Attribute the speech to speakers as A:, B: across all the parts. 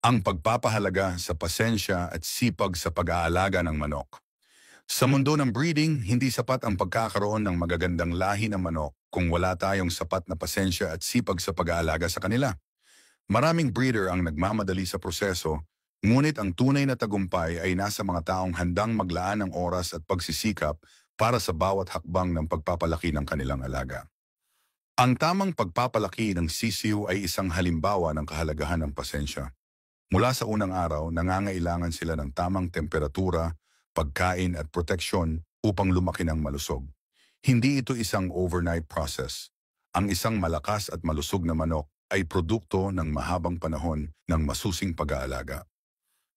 A: Ang pagpapahalaga sa pasensya at sipag sa pag-aalaga ng manok. Sa mundo ng breeding, hindi sapat ang pagkakaroon ng magagandang lahi ng manok kung wala tayong sapat na pasensya at sipag sa pag-aalaga sa kanila. Maraming breeder ang nagmamadali sa proseso, ngunit ang tunay na tagumpay ay nasa mga taong handang maglaan ng oras at pagsisikap para sa bawat hakbang ng pagpapalaki ng kanilang alaga. Ang tamang pagpapalaki ng sisiw ay isang halimbawa ng kahalagahan ng pasensya. Mula sa unang araw, nangangailangan sila ng tamang temperatura, pagkain at proteksyon upang lumaki ng malusog. Hindi ito isang overnight process. Ang isang malakas at malusog na manok ay produkto ng mahabang panahon ng masusing pag-aalaga.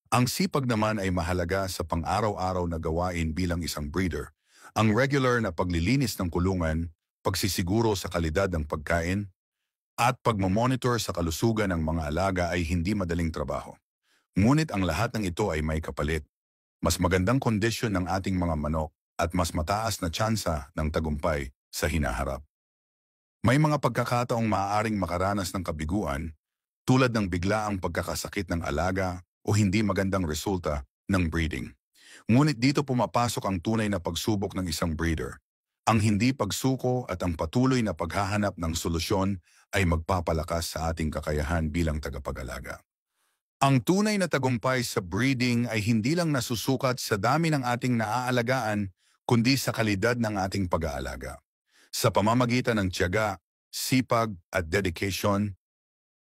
A: Ang sipag naman ay mahalaga sa pang-araw-araw na gawain bilang isang breeder. Ang regular na paglilinis ng kulungan, pagsisiguro sa kalidad ng pagkain, at pagmamonitor sa kalusugan ng mga alaga ay hindi madaling trabaho. Ngunit ang lahat ng ito ay may kapalit. Mas magandang kondisyon ng ating mga manok at mas mataas na tsansa ng tagumpay sa hinaharap. May mga pagkakataong maaaring makaranas ng kabiguan tulad ng biglaang pagkakasakit ng alaga o hindi magandang resulta ng breeding. Ngunit dito pumapasok ang tunay na pagsubok ng isang breeder. Ang hindi pagsuko at ang patuloy na paghahanap ng solusyon ay magpapalakas sa ating kakayahan bilang tagapag-alaga. Ang tunay na tagumpay sa breeding ay hindi lang nasusukat sa dami ng ating naaalagaan, kundi sa kalidad ng ating pag-aalaga. Sa pamamagitan ng tiyaga, sipag at dedication,